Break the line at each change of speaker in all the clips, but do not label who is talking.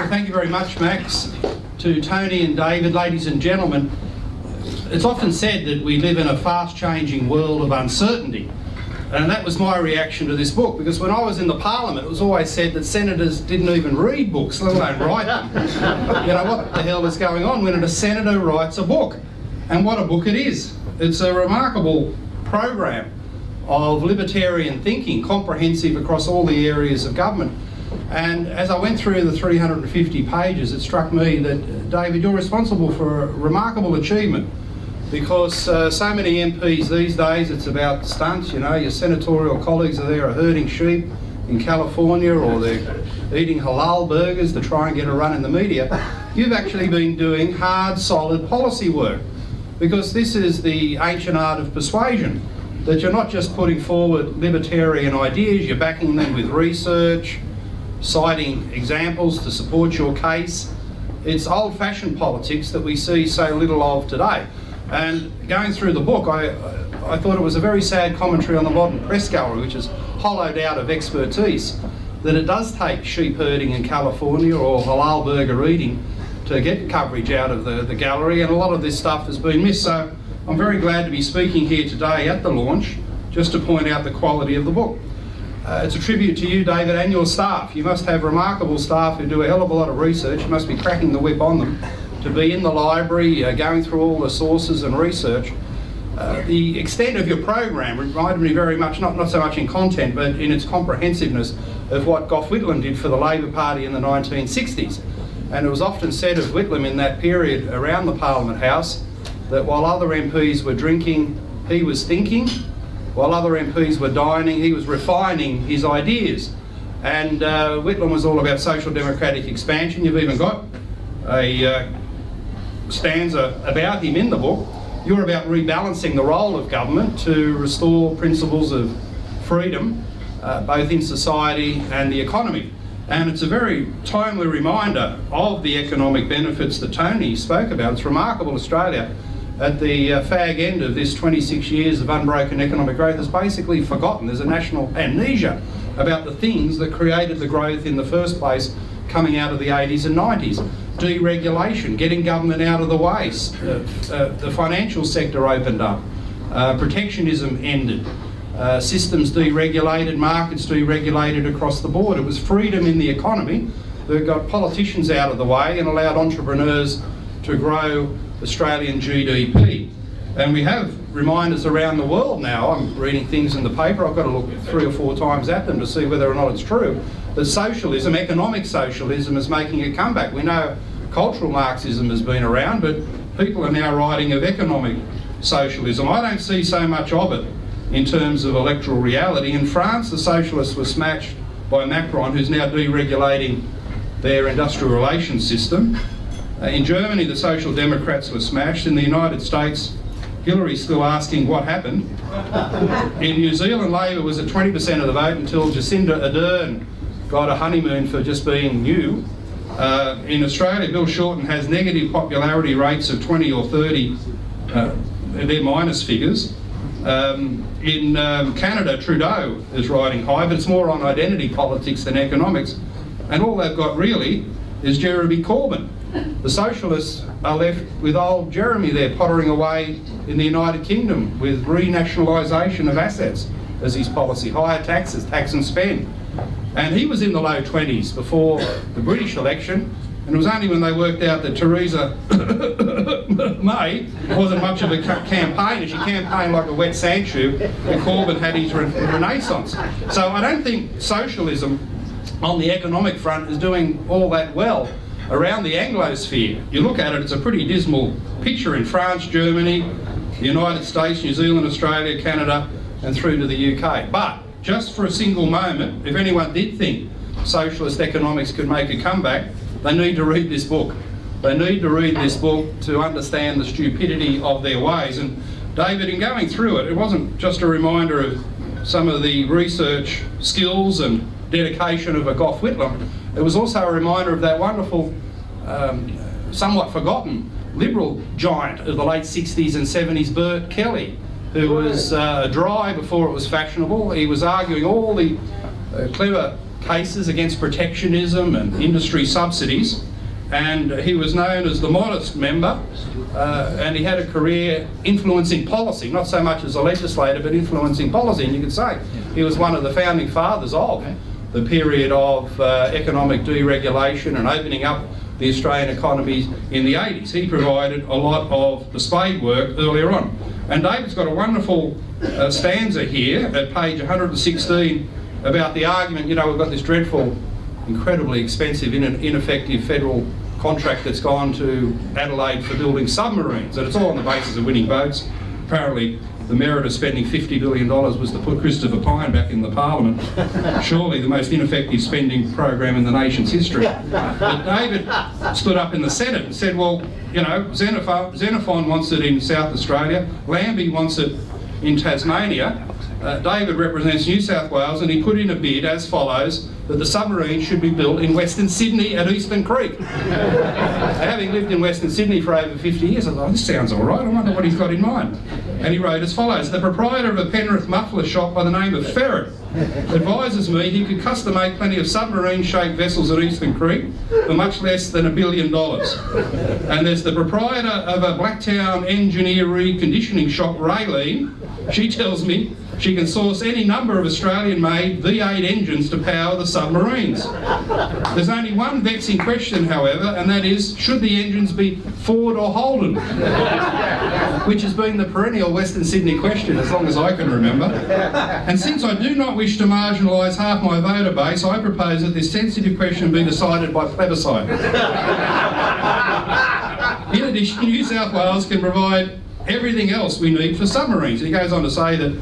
Well, thank you very much, Max. To Tony and David, ladies and gentlemen, it's often said that we live in a fast-changing world of uncertainty. And that was my reaction to this book, because when I was in the Parliament, it was always said that senators didn't even read books, let alone write them. You know, what the hell is going on when a senator writes a book? And what a book it is. It's a remarkable program of libertarian thinking, comprehensive across all the areas of government. And as I went through the 350 pages, it struck me that, David, you're responsible for a remarkable achievement, because so many MPs these days, it's about stunts, you know, your senatorial colleagues are there herding sheep in California, or they're eating halal burgers to try and get a run in the media. You've actually been doing hard, solid policy work, because this is the ancient art of persuasion, that you're not just putting forward libertarian ideas, you're backing them with research, citing examples to support your case. It's old-fashioned politics that we see so little of today. And going through the book, I thought it was a very sad commentary on the modern press gallery, which is hollowed out of expertise, that it does take sheep herding in California or halal burger eating to get coverage out of the gallery, and a lot of this stuff has been missed. So I'm very glad to be speaking here today at the launch, just to point out the quality of the book. It's a tribute to you, David, and your staff. You must have remarkable staff who do a hell of a lot of research. You must be cracking the whip on them to be in the library, going through all the sources and research. The extent of your program reminded me very much, not so much in content, but in its comprehensiveness, of what Gough Whitlam did for the Labor Party in the 1960s. And it was often said of Whitlam in that period around the Parliament House that while other MPs were drinking, he was thinking. While other MPs were dining, he was refining his ideas. And Whitlam was all about social democratic expansion. You've even got a stanza about him in the book. You're about rebalancing the role of government to restore principles of freedom, both in society and the economy. And it's a very timely reminder of the economic benefits that Tony spoke about. It's remarkable Australia, at the fag end of this 26 years of unbroken economic growth, has basically forgotten. There's a national amnesia about the things that created the growth in the first place coming out of the 80s and 90s. Deregulation, getting government out of the way, the financial sector opened up, protectionism ended, systems deregulated, markets deregulated across the board. It was freedom in the economy that got politicians out of the way and allowed entrepreneurs to grow Australian GDP. And we have reminders around the world now. I'm reading things in the paper, I've got to look 3 or 4 times at them to see whether or not it's true, that socialism, economic socialism, is making a comeback. We know cultural Marxism has been around, but people are now writing of economic socialism. I don't see so much of it in terms of electoral reality. In France, the socialists were smashed by Macron, who's now deregulating their industrial relations system. In Germany, the Social Democrats were smashed. In the United States, Hillary's still asking what happened. In New Zealand, Labor was at 20% of the vote until Jacinda Ardern got a honeymoon for just being new. In Australia, Bill Shorten has negative popularity rates of 20 or 30. They're minus figures. In Canada, Trudeau is riding high, but it's more on identity politics than economics. And all they've got really is Jeremy Corbyn. The socialists are left with old Jeremy there pottering away in the United Kingdom with renationalisation of assets as his policy, higher taxes, tax and spend. And he was in the low 20s before the British election, and it was only when they worked out that Theresa May wasn't much of a campaign, and she campaigned like a wet sand shoe, that Corbyn had his renaissance. So I don't think socialism on the economic front is doing all that well around the Anglosphere. You look at it, it's a pretty dismal picture in France, Germany, the United States, New Zealand, Australia, Canada, and through to the UK. But just for a single moment, if anyone did think socialist economics could make a comeback, they need to read this book. They need to read this book to understand the stupidity of their ways. And David, in going through it, it wasn't just a reminder of some of the research skills and dedication of a Gough Whitlam. It was also a reminder of that wonderful, somewhat forgotten Liberal giant of the late 60s and 70s, Bert Kelly, who was dry before it was fashionable. He was arguing all the clever cases against protectionism and industry subsidies, and he was known as the modest member, and he had a career influencing policy, not so much as a legislator, but influencing policy. And you could say he was one of the founding fathers of the period of economic deregulation and opening up the Australian economy in the 80s. He provided a lot of the spade work earlier on. And David's got a wonderful stanza here at page 116 about the argument, you know, we've got this dreadful, incredibly expensive, ineffective federal contract that's gone to Adelaide for building submarines, and it's all on the basis of winning votes. Apparently the merit of spending $50 billion was to put Christopher Pyne back in the Parliament. Surely the most ineffective spending program in the nation's history. But David stood up in the Senate and said, well, you know, Xenophon wants it in South Australia, Lambie wants it in Tasmania. David represents New South Wales, and he put in a bid as follows, that the submarine should be built in Western Sydney at Eastern Creek. Having lived in Western Sydney for over 50 years, I thought, this sounds all right, I wonder what he's got in mind. And he wrote as follows: the proprietor of a Penrith muffler shop by the name of Ferret advises me he could custom make plenty of submarine-shaped vessels at Eastern Creek for much less than $1 billion. And there's the proprietor of a Blacktown engineer reconditioning shop, Raylene. She tells me she can source any number of Australian-made V8 engines to power the submarines. There's only one vexing question, however, and that is, should the engines be Ford or Holden? Which has been the perennial Western Sydney question as long as I can remember. And since I do not wish to marginalise half my voter base, I propose that this sensitive question be decided by plebiscite. In addition, New South Wales can provide everything else we need for submarines. And he goes on to say that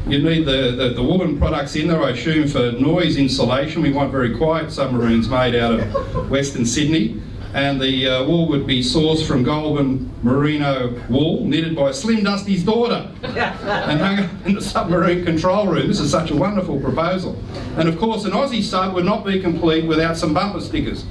you need the woolen products in there, I assume, for noise insulation. We want very quiet submarines made out of Western Sydney. And the wool would be sourced from Goulburn merino wool, knitted by Slim Dusty's daughter, and hung up in the submarine control room. This is such a wonderful proposal. And of course, an Aussie sub would not be complete without some bumper stickers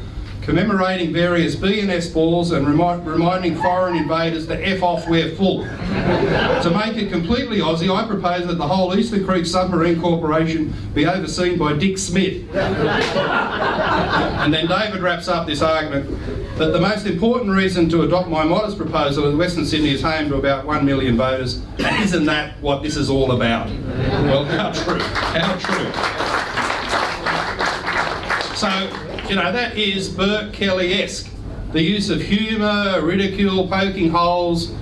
commemorating various B&S balls and reminding foreign invaders to F off, we're full. To make it completely Aussie, I propose that the whole Eastern Creek Submarine Corporation be overseen by Dick Smith. And then David wraps up this argument that the most important reason to adopt my modest proposal is Western Sydney is home to about 1 million voters, and isn't that what this is all about? Well, how true, how true. So, you know, that is Burke Kelly-esque. The use of humour, ridicule, poking holes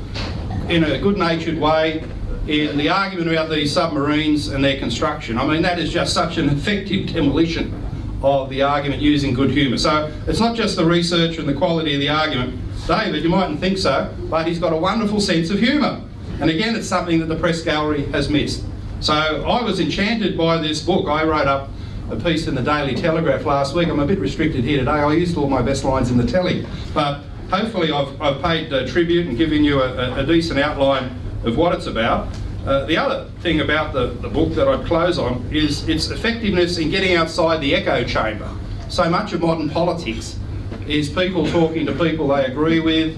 in a good-natured way in the argument about these submarines and their construction. I mean, that is just such an effective demolition of the argument using good humour. So it's not just the research and the quality of the argument. David, you mightn't think so, but he's got a wonderful sense of humour. And again, it's something that the press gallery has missed. So I was enchanted by this book. I wrote up a piece in the Daily Telegraph last week. I'm a bit restricted here today. I used all my best lines in the telly, but hopefully I've paid tribute and given you a decent outline of what it's about. The other thing about the book that I'd close on is its effectiveness in getting outside the echo chamber. So much of modern politics is people talking to people they agree with,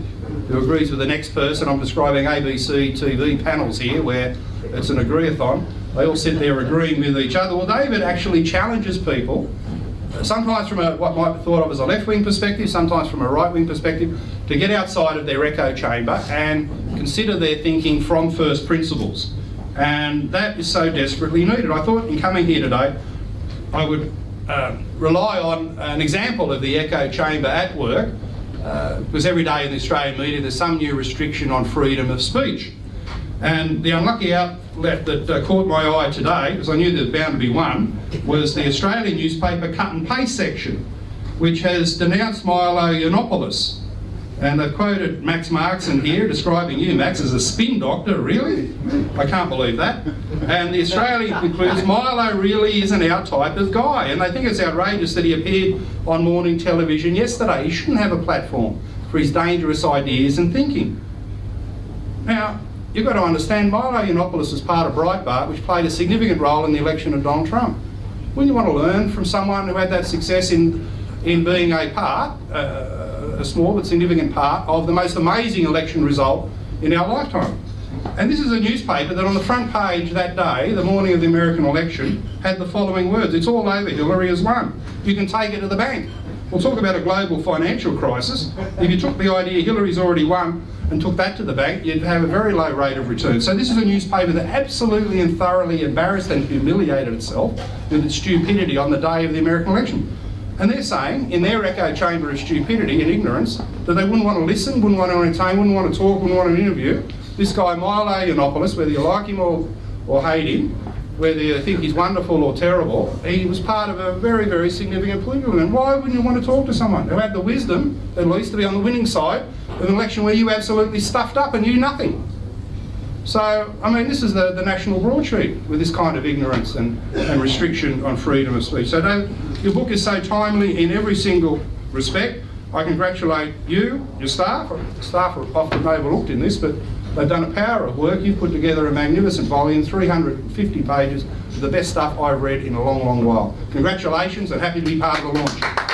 who agrees with the next person. I'm describing ABC TV panels here where it's an agree-a-thon. They all sit there agreeing with each other. Well, David actually challenges people, sometimes from what might be thought of as a left-wing perspective, sometimes from a right-wing perspective, to get outside of their echo chamber and consider their thinking from first principles. And that is so desperately needed. I thought in coming here today, I would rely on an example of the echo chamber at work, because every day in the Australian media there's some new restriction on freedom of speech. And the unlucky outlet that caught my eye today, because I knew there was bound to be one, was the Australian newspaper cut and paste section, which has denounced Milo Yiannopoulos. And they've quoted Max Markson here, describing you, Max, as a spin doctor. Really? I can't believe that. And the Australian concludes, Milo really isn't our type of guy. And they think it's outrageous that he appeared on morning television yesterday. He shouldn't have a platform for his dangerous ideas and thinking. Now, you've got to understand, Milo Yiannopoulos was part of Breitbart, which played a significant role in the election of Donald Trump. Wouldn't you want to learn from someone who had that success in being a part, a small but significant part, of the most amazing election result in our lifetime? And this is a newspaper that on the front page that day, the morning of the American election, had the following words: "It's all over, Hillary has won. You can take it to the bank." We'll talk about a global financial crisis. If you took the idea Hillary's already won and took that to the bank, you'd have a very low rate of return. So this is a newspaper that absolutely and thoroughly embarrassed and humiliated itself with its stupidity on the day of the American election. And they're saying, in their echo chamber of stupidity and ignorance, that they wouldn't want to listen, wouldn't want to entertain, wouldn't want to talk, wouldn't want to interview this guy Milo Yiannopoulos, whether you like him or hate him, whether you think he's wonderful or terrible. He was part of a very, very significant political event. Why wouldn't you want to talk to someone who had the wisdom, at least, to be on the winning side of an election where you absolutely stuffed up and knew nothing? So, I mean, this is the national broadsheet with this kind of ignorance and restriction on freedom of speech. So Dave, your book is so timely in every single respect. I congratulate you, your staff. Staff are often overlooked in this, but they've done a power of work. You've put together a magnificent volume, 350 pages, the best stuff I've read in a long, long while. Congratulations, and happy to be part of the launch.